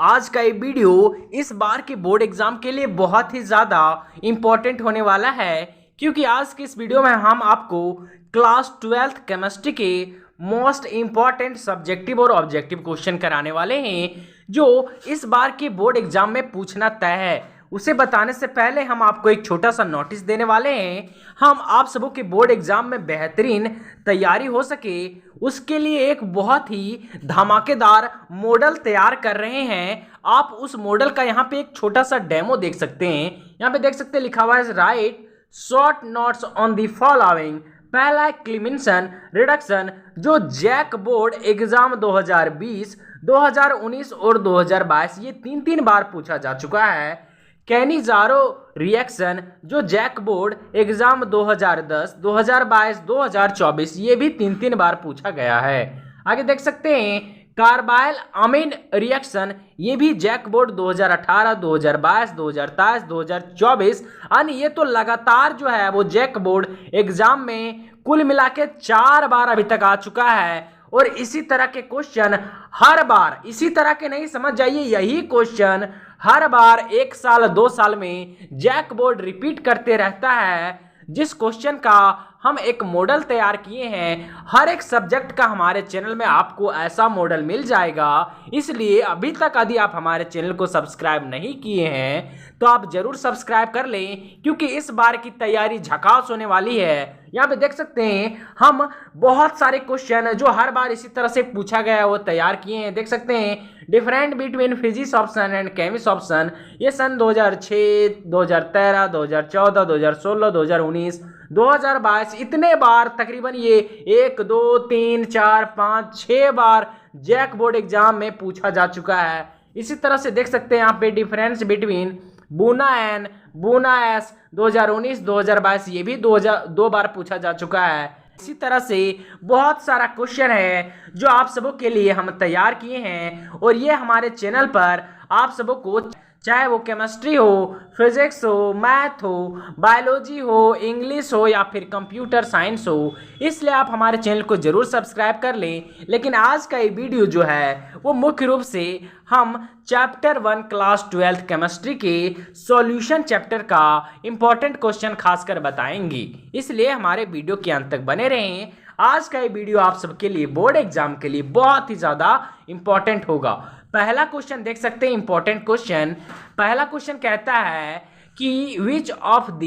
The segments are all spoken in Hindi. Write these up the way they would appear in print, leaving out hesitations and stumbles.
आज का ये वीडियो इस बार के बोर्ड एग्जाम के लिए बहुत ही ज़्यादा इम्पोर्टेंट होने वाला है, क्योंकि आज के इस वीडियो में हम आपको क्लास 12th केमिस्ट्री के मोस्ट इम्पॉर्टेंट सब्जेक्टिव और ऑब्जेक्टिव क्वेश्चन कराने वाले हैं जो इस बार के बोर्ड एग्जाम में पूछना तय है। उसे बताने से पहले हम आपको एक छोटा सा नोटिस देने वाले हैं। हम आप सबों के बोर्ड एग्जाम में बेहतरीन तैयारी हो सके उसके लिए एक बहुत ही धमाकेदार मॉडल तैयार कर रहे हैं। आप उस मॉडल का यहाँ पे एक छोटा सा डेमो देख सकते हैं। यहाँ पे देख सकते हैं लिखा हुआ है right short notes on the following. पहला क्लिमेंसन रिडक्शन जो जैक बोर्ड एग्जाम 2020, 2019 और 2022 ये तीन बार पूछा जा चुका है। कैनिजारो रिएक्शन जो जैक बोर्ड एग्जाम 2010, 2022, 2024 ये भी तीन बार पूछा गया है। आगे देख सकते हैं कार्बाइल अमीन रिएक्शन ये भी जैक बोर्ड 2018, 2022, 2023, 2024 अन्य ये तो लगातार जो है वो जैक बोर्ड एग्जाम में कुल मिला के 4 बार अभी तक आ चुका है। और इसी तरह के क्वेश्चन हर बार, इसी तरह के नहीं समझ जाइए, यही क्वेश्चन हर बार 1 साल 2 साल में जैक बोर्ड रिपीट करते रहता है। जिस क्वेश्चन का हम एक मॉडल तैयार किए हैं, हर एक सब्जेक्ट का हमारे चैनल में आपको ऐसा मॉडल मिल जाएगा। इसलिए अभी तक यदि आप हमारे चैनल को सब्सक्राइब नहीं किए हैं तो आप जरूर सब्सक्राइब कर लें, क्योंकि इस बार की तैयारी झकास होने वाली है। यहाँ पे देख सकते हैं हम बहुत सारे क्वेश्चन जो हर बार इसी तरह से पूछा गया है वो तैयार किए हैं। देख सकते हैं different between physics option and chemistry option, ये सन 2006, 2013, 2014, 2016, 2019, 2022 इतने बार तकरीबन ये 1, 2, 3, 4, 5, 6 बार जैक बोर्ड एग्जाम में पूछा जा चुका है। इसी तरह से देख सकते हैं यहाँ पे difference between Buna N Buna S 2019, 2022 ये भी 2 बार पूछा जा चुका है। इसी तरह से बहुत सारा क्वेश्चन है जो आप सबों के लिए हम तैयार किए हैं और ये हमारे चैनल पर आप सबों को चाहे वो केमिस्ट्री हो, फिजिक्स हो, मैथ हो, बायोलॉजी हो, इंग्लिश हो या फिर कंप्यूटर साइंस हो, इसलिए आप हमारे चैनल को जरूर सब्सक्राइब कर लें। लेकिन आज का ये वीडियो जो है वो मुख्य रूप से हम चैप्टर 1 क्लास 12th केमिस्ट्री के सॉल्यूशन चैप्टर का इंपॉर्टेंट क्वेश्चन खासकर बताएंगे, इसलिए हमारे वीडियो के अंत तक बने रहें। आज का ये वीडियो आप सबके लिए बोर्ड एग्जाम के लिए बहुत ही ज़्यादा इंपॉर्टेंट होगा। पहला क्वेश्चन देख सकते हैं इंपॉर्टेंट क्वेश्चन। पहला क्वेश्चन कहता है कि विच ऑफ द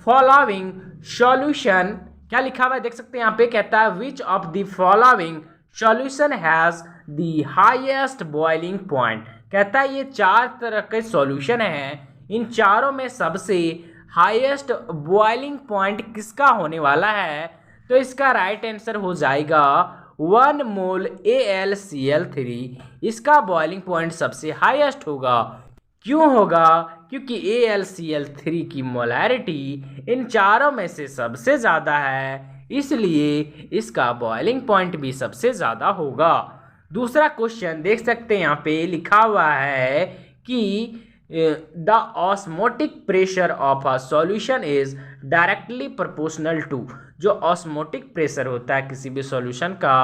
फॉलोइंग सॉल्यूशन, क्या लिखा हुआ है देख सकते हैं यहाँ पे, कहता है which of the following solution has the highest boiling point. कहता है ये 4 तरह के सॉल्यूशन हैं, इन चारों में सबसे हाईएस्ट बॉइलिंग पॉइंट किसका होने वाला है। तो इसका राइट आंसर हो जाएगा 1 मोल AlCl3। इसका बॉइलिंग पॉइंट सबसे हाईएस्ट होगा। क्यों होगा? क्योंकि AlCl3 की मोलैरिटी इन चारों में से सबसे ज़्यादा है, इसलिए इसका बॉइलिंग पॉइंट भी सबसे ज़्यादा होगा। दूसरा क्वेश्चन देख सकते हैं यहाँ पे लिखा हुआ है कि the osmotic pressure of a solution is directly proportional to. जो ऑस्मोटिक प्रेशर होता है किसी भी सॉल्यूशन का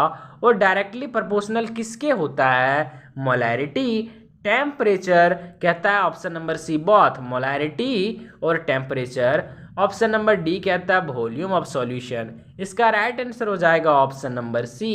वो डायरेक्टली प्रोपोर्शनल किसके होता है? Molarity, temperature. कहता है option number C both molarity और टेम्परेचर। ऑप्शन नंबर डी कहता है वॉल्यूम ऑफ सॉल्यूशन। इसका राइट आंसर हो जाएगा ऑप्शन नंबर सी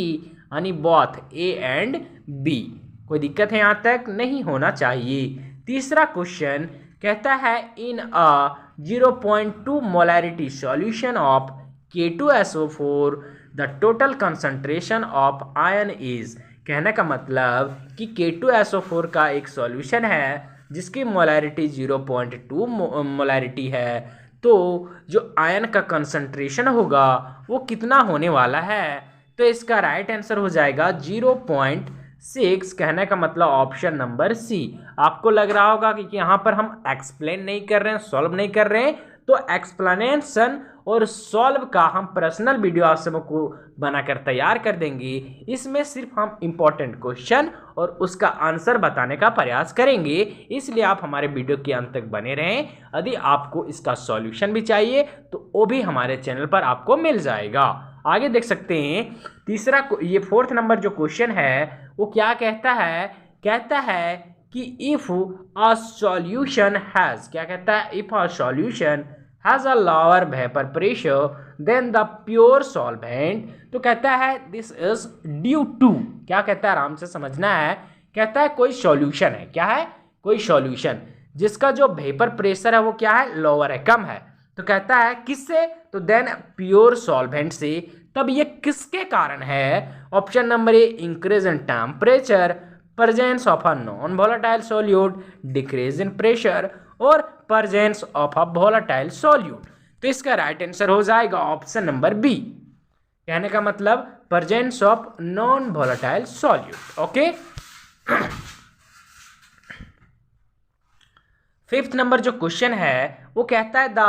यानी बोथ A एंड B। कोई दिक्कत है यहाँ तक? नहीं होना चाहिए। तीसरा क्वेश्चन कहता है इन अ 0.2 molarity solution of K2SO4 the total concentration of ion is. कहने का मतलब कि K2SO4 का एक सॉल्यूशन है जिसकी मोलैरिटी 0.2 मोलैरिटी है, तो जो आयन का कंसंट्रेशन होगा वो कितना होने वाला है? तो इसका राइट आंसर हो जाएगा 0.6। कहने का मतलब ऑप्शन नंबर सी। आपको लग रहा होगा कि यहाँ पर हम एक्सप्लेन नहीं कर रहे हैं, सॉल्व नहीं कर रहे हैं, तो एक्सप्लेनेशन और सॉल्व का हम पर्सनल वीडियो आप सबको बनाकर तैयार कर देंगे। इसमें सिर्फ हम इंपॉर्टेंट क्वेश्चन और उसका आंसर बताने का प्रयास करेंगे, इसलिए आप हमारे वीडियो के अंत तक बने रहें। यदि आपको इसका सॉल्यूशन भी चाहिए तो वो भी हमारे चैनल पर आपको मिल जाएगा। आगे देख सकते हैं तीसरा, ये 4th नंबर जो क्वेश्चन है वो क्या कहता है? कहता है कि इफ अ सॉल्यूशन हैज, क्या कहता है, if a solution has a lower vapour pressure than the pure solvent, तो कहता है दिस इज ड्यू टू, क्या कहता है, आराम से समझना है, कहता है कोई सॉल्यूशन है, क्या है, कोई सॉल्यूशन जिसका जो वेपर प्रेशर है वो क्या है, लोअर है, कम है, तो कहता है किससे, तो देन प्योर सॉल्वेंट से, तब ये किसके कारण है, option number A increase in temperature, presence of a non volatile solute, decrease in pressure और presence of a volatile solute. तो इसका राइट आंसर हो जाएगा ऑप्शन नंबर बी, कहने का मतलब presence of non volatile solute. Okay, fifth number जो क्वेश्चन है वो कहता है द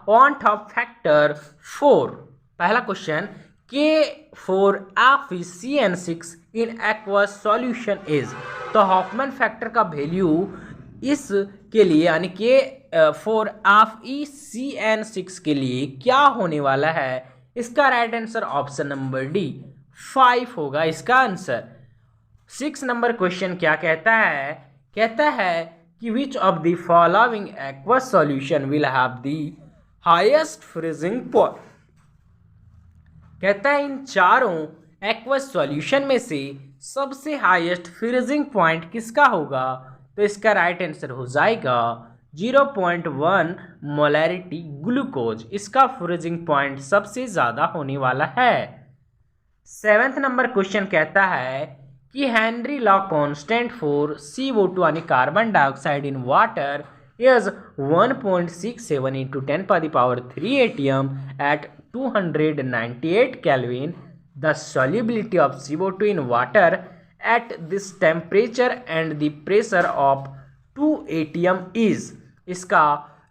वांट ऑफ फैक्टर 4, पहला question K4FeCN6 in aqueous solution is, तो हॉफमैन फैक्टर का वैल्यू इस के लिए यानी K4FeCN6 के लिए क्या होने वाला है, इसका right answer option number D 5 होगा इसका आंसर। 6 नंबर क्वेश्चन क्या कहता है कि विच of the following aqueous solution will have the highest freezing point, कहता है इन चारों एक्वस सॉल्यूशन में से सबसे हाईएस्ट फ्रीजिंग पॉइंट किसका होगा, तो इसका राइट आंसर हो जाएगा 0.1 मोलैरिटी ग्लूकोज, इसका फ्रीजिंग पॉइंट सबसे ज्यादा होने वाला है। 7th नंबर क्वेश्चन कहता है कि Henry law constant for CO2 यानी carbon dioxide in water is 1.67 into 10⁻³ atm at 298 Kelvin. The solubility of CO2 in water at this temperature and the pressure of 2 atm is, इसका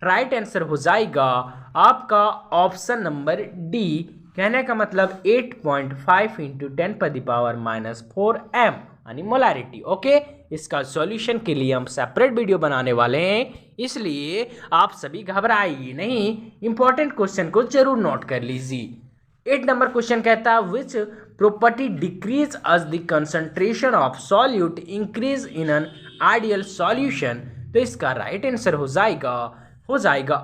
राइट आंसर हो जाएगा आपका ऑप्शन नंबर डी, कहने का मतलब 8.5 into 10⁻⁻4 m यानी मोलैरिटी। ओके, इसका सॉल्यूशन के लिए हम सेपरेट वीडियो बनाने वाले हैं, इसलिए आप सभी घबराइए नहीं, इंपॉर्टेंट क्वेश्चन को जरूर नोट कर लीजिए। 8 नंबर क्वेश्चन कहता है which property decrease as the concentration of solute increase in an ideal solution, तो इसका राइट आंसर हो जाएगा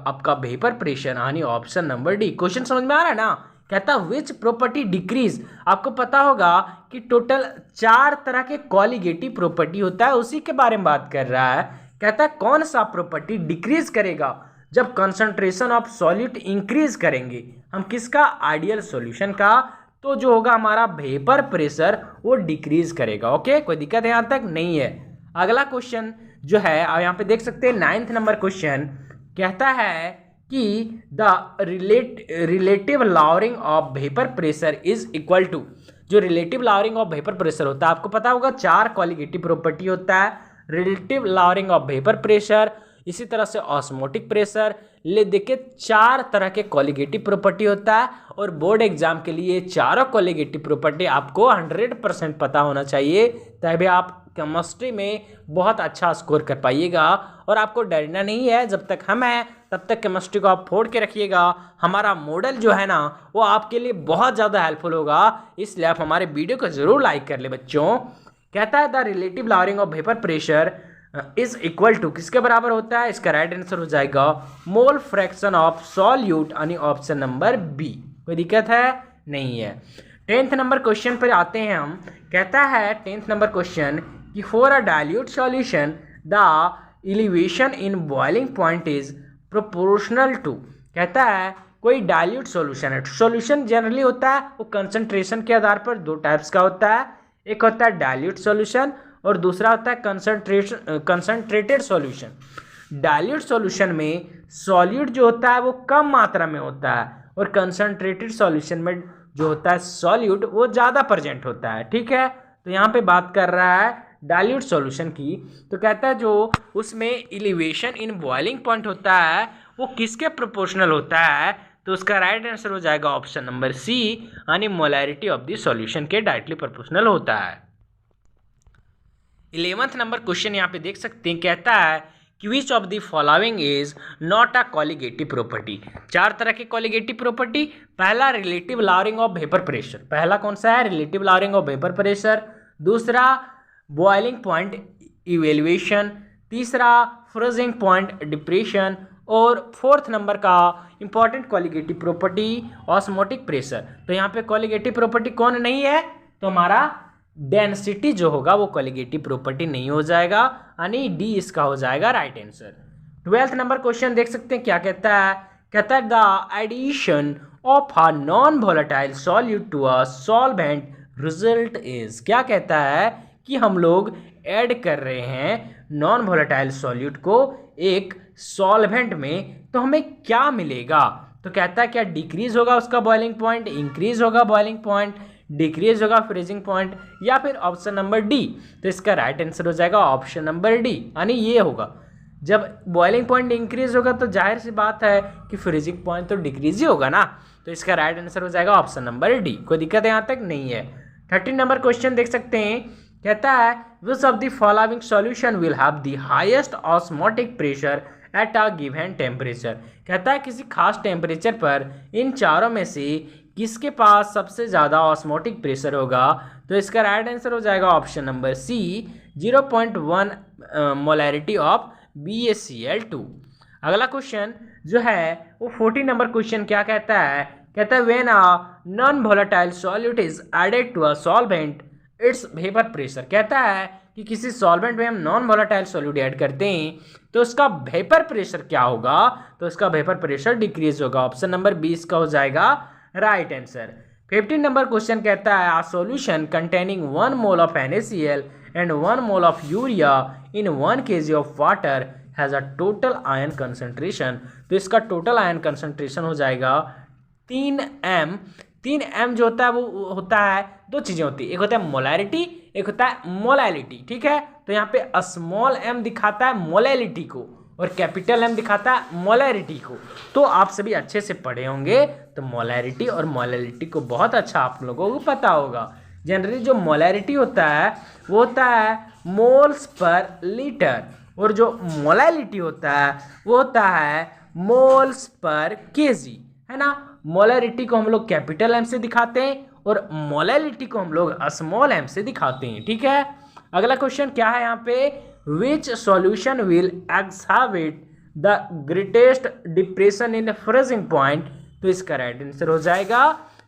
आपका वेपर प्रेशर यानी ऑप्शन नंबर डी। क्वेश्चन समझ में आ रहा है ना, कहता विच प्रॉपर्टी डिक्रीज, आपको पता होगा कि टोटल 4 तरह के कॉलिगेटिव प्रॉपर्टी होता है, उसी के बारे में बात कर रहा है। कहता है कौन सा प्रॉपर्टी डिक्रीज करेगा जब कंसंट्रेशन ऑफ सॉल्यूट इंक्रीज करेंगे हम, किसका, आइडियल सॉल्यूशन का, तो जो होगा हमारा वेपर प्रेशर वो डिक्रीज करेगा। ओके, कोई दिक्कत यहाँ तक नहीं है। अगला क्वेश्चन जो है आप यहाँ पे देख सकते हैं 9th नंबर क्वेश्चन कहता है कि the relative lowering of vapour pressure is equal to, जो relative lowering of vapour pressure होता है आपको पता होगा 4 क्वालिटेटिव प्रॉपर्टी होता है, relative lowering of vapour pressure, इसी तरह से ऑस्मोटिक प्रेशर, ले देखिए 4 तरह के कॉलिगेटिव प्रॉपर्टी होता है, और बोर्ड एग्जाम के लिए चारों कॉलिगेटिव प्रॉपर्टी आपको 100% पता होना चाहिए, तभी आप केमिस्ट्री में बहुत अच्छा स्कोर कर पाइएगा। और आपको डरना नहीं है, जब तक हम हैं तब तक केमिस्ट्री को आप फोड़ के रखिएगा, हमारा मॉडल जो है ना वो आपके लिए बहुत ज़्यादा हेल्पफुल होगा, इसलिए आप हमारे वीडियो को जरूर लाइक कर ले बच्चों। कहता है the relative lowering of vapour pressure is equal to, किसके बराबर होता है, इसका राइट आंसर हो जाएगा मोल फ्रैक्शन ऑफ सॉल्यूट यानी ऑप्शन नंबर बी। कोई दिक्कत है नहीं है। 10th नंबर क्वेश्चन पर आते हैं हम, कहता है 10th नंबर क्वेश्चन कि for a dilute solution the elevation in boiling point is proportional to, कहता है कोई डाइल्यूट सॉल्यूशन है, सॉल्यूशन जनरली होता है वो कंसंट्रेशन के आधार पर 2 टाइप्स का होता है, एक होता है डाइल्यूट सॉल्यूशन और दूसरा होता है कंसंट्रेटेड सॉल्यूशन। डाइल्यूट सॉल्यूशन में सॉल्यूट जो होता है वो कम मात्रा में होता है, और कंसंट्रेटेड सॉल्यूशन में जो होता है सॉल्यूट वो ज़्यादा प्रेजेंट होता है। ठीक है, तो यहाँ पे बात कर रहा है डाइल्यूट सॉल्यूशन की, तो कहता है जो उसमें एलिवेशन इन बॉइलिंग पॉइंट होता है वो किसके प्रोपोर्शनल होता है, तो उसका राइट आंसर हो जाएगा ऑप्शन नंबर सी यानी मोलैरिटी ऑफ द सॉल्यूशन के डायरेक्टली प्रोपोर्शनल होता है। 11th नंबर क्वेश्चन यहाँ पे देख सकते हैं, कहता है कि विच of the following is not a colligative property. 4 तरह की कॉलिगेटिव प्रॉपर्टी, पहला relative lowering of vapour pressure, पहला कौन सा है, relative lowering of vapour pressure, दूसरा बॉइलिंग पॉइंट इवेल्युएशन, तीसरा फ्रीजिंग पॉइंट डिप्रेशन, और फोर्थ नंबर का important colligative property osmotic pressure. तो यहाँ पे कोलिगेटिव प्रॉपर्टी कौन नहीं है, तो हमारा डेंसिटी जो होगा वो कोलिगेटिव प्रॉपर्टी नहीं हो जाएगा, यानी डी इसका हो जाएगा right answer. 12th number question देख सकते हैं क्या कहता है, कहता है the addition of a non volatile solute to a solvent result is. क्या कहता है कि हम लोग ऐड कर रहे हैं नॉन वोलेटाइल सॉल्यूट को एक सॉल्वेंट में, तो हमें क्या मिलेगा। तो कहता है क्या डिक्रीज होगा उसका बॉइलिंग पॉइंट, इंक्रीज होगा बॉइलिंग पॉइंट, डिक्रीज होगा फ्रीजिंग पॉइंट, या फिर ऑप्शन नंबर डी। तो इसका राइट आंसर हो जाएगा ऑप्शन नंबर डी, यानी ये होगा जब बॉइलिंग पॉइंट इंक्रीज होगा तो जाहिर सी बात है कि फ्रीजिंग पॉइंट तो डिक्रीज ही होगा ना। तो इसका राइट आंसर हो जाएगा ऑप्शन नंबर डी। कोई दिक्कत यहाँ तक नहीं है। 13 नंबर क्वेश्चन देख सकते हैं, कहता है which of the following solution will have the highest osmotic pressure at a given temperature. कहता है किसी खास टेम्परेचर पर इन चारों में से किसके पास सबसे ज़्यादा ऑस्मोटिक प्रेशर होगा। तो इसका राइट आंसर हो जाएगा option number C 0.1 molarity of BaCl2। अगला क्वेश्चन जो है वो 14 नंबर क्वेश्चन क्या कहता है, कहता है when a non volatile solute is added to a solvent its vapour pressure. कहता है कि किसी सॉल्वेंट में हम नॉन वोलेटाइल सॉल्यूट ऐड करते हैं तो उसका वेपर प्रेशर क्या होगा। तो उसका वेपर प्रेशर डिक्रीज होगा। ऑप्शन नंबर 20 का हो जाएगा राइट आंसर। 15 नंबर क्वेश्चन कहता है a solution containing 1 mole of NaCl and 1 mole of urea in 1 kg of water has a total ion concentration. तो इसका टोटल आयन कंसंट्रेशन हो जाएगा 3m। 3m जो होता है वो होता है, दो चीज़ें होती है, एक होता है मोलैरिटी, एक होता है मोलैलिटी। ठीक है, तो यहाँ पे स्मॉल m दिखाता है मोलैलिटी को और कैपिटल M दिखाता है मोलैरिटी को। तो आप सभी अच्छे से पढ़े होंगे, तो मोलैरिटी और मोलैलिटी को बहुत अच्छा आप लोगों को पता होगा। जनरली जो मोलैरिटी होता है वो होता है मोल्स पर लीटर, और जो मोलैलिटी होता है वो होता है मोल्स पर केजी, है ना। मोलैरिटी को हम लोग कैपिटल M से दिखाते हैं और मोलैलिटी को हम लोग स्मॉल m से दिखाते हैं। ठीक है, अगला क्वेश्चन क्या है यहाँ पे, which solution will exhibit the greatest depression in freezing point. तो इसका राइट आंसर हो जाएगा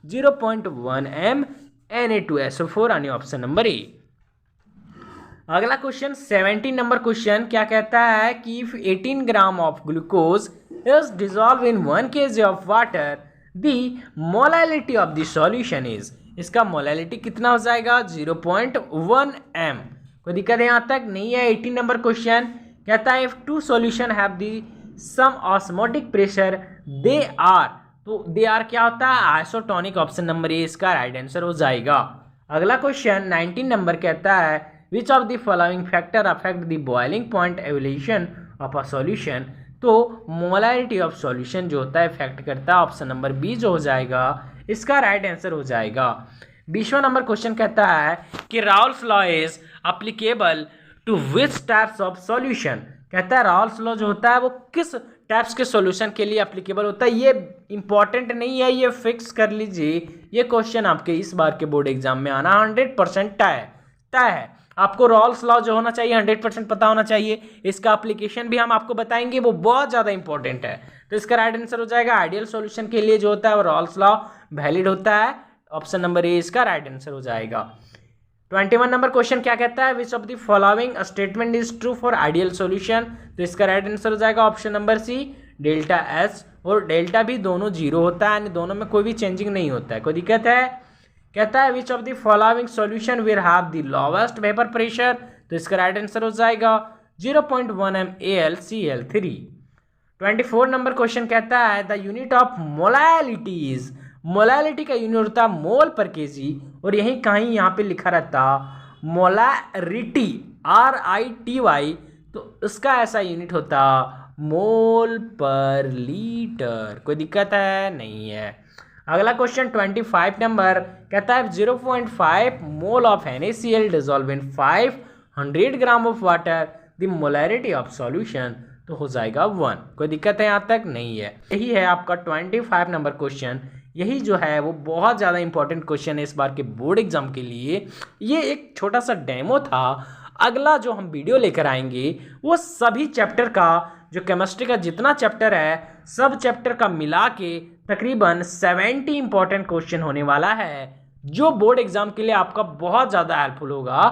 0.1 m Na2SO4, यानी ऑप्शन नंबर ए। अगला क्वेश्चन 17 नंबर क्वेश्चन क्या कहता है कि if 18 gram of glucose is dissolve in 1 kg of water the molality of the solution is. इसका मोलैलिटी कितना हो जाएगा 0.1 m। कोई दिक्कत है यहाँ तक नहीं है। 18 नंबर क्वेश्चन कहता है if two solution have the same osmotic pressure they are. तो दे आर क्या होता है आइसोटोनिक। ऑप्शन नंबर ए इसका राइट आंसर हो जाएगा। अगला क्वेश्चन 19 नंबर कहता है which of the following factor affect the boiling point evolution of a solution. तो मोलैरिटी ऑफ सॉल्यूशन जो होता है इफेक्ट करता है। ऑप्शन नंबर बी जो हो जाएगा इसका राइट आंसर हो जाएगा। 20वां नंबर क्वेश्चन कहता है कि Raoult's law is applicable to which types of solution. कहता है राउल्स लॉ जो होता है वो किस टाइप्स के सॉल्यूशन के लिए एप्लीकेबल होता है। ये इंपॉर्टेंट नहीं है, ये फिक्स कर लीजिए। ये क्वेश्चन आपके इस बार के बोर्ड एग्जाम में आना 100% तय है। आपको राउल्स लॉ जो होना चाहिए 100% पता होना चाहिए। इसका एप्लीकेशन भी हम आपको बताएंगे, वो बहुत ज़्यादा इंपॉर्टेंट है। तो इसका राइट आंसर हो जाएगा आइडियल सॉल्यूशन के लिए जो होता है वो राउल्स लॉ वैलिड होता है। ऑप्शन नंबर ए इसका राइट आंसर हो जाएगा। 21 नंबर क्वेश्चन क्या कहता है which of the following statement is true for ideal solution. तो इसका राइट आंसर हो जाएगा option number C delta S और डेल्टा भी दोनों जीरो होता है, यानी दोनों में कोई भी चेंजिंग नहीं होता है। कोई दिक्कत है। कहता है which of the following solution will have the lowest vapour pressure. तो इसका राइट आंसर हो जाएगा 0.1 m AlCl3। 24 नंबर क्वेश्चन कहता है द यूनिट ऑफ मोलैलिटीज। मोलैलिटी का यूनिट होता है मोल पर केजी, और यहीं कहीं यहाँ पे लिखा रहता मोलैरिटी RITY, तो इसका ऐसा यूनिट होता मोल पर लीटर। कोई दिक्कत है नहीं है। अगला क्वेश्चन 25 नंबर कहता है 0.5 mole of NaCl dissolve in 500 gram of water the molarity of solution. तो हो जाएगा 1। कोई दिक्कत है यहाँ तक नहीं है। यही है आपका 25 नंबर क्वेश्चन। यही जो है वो बहुत ज़्यादा इंपॉर्टेंट क्वेश्चन है इस बार के बोर्ड एग्जाम के लिए। ये एक छोटा सा डेमो था, अगला जो हम वीडियो लेकर आएंगे वो सभी चैप्टर का, जो केमिस्ट्री का जितना चैप्टर है सब चैप्टर का मिला के तकरीबन 70 इंपॉर्टेंट क्वेश्चन होने वाला है, जो बोर्ड एग्जाम के लिए आपका बहुत ज़्यादा हेल्पफुल होगा।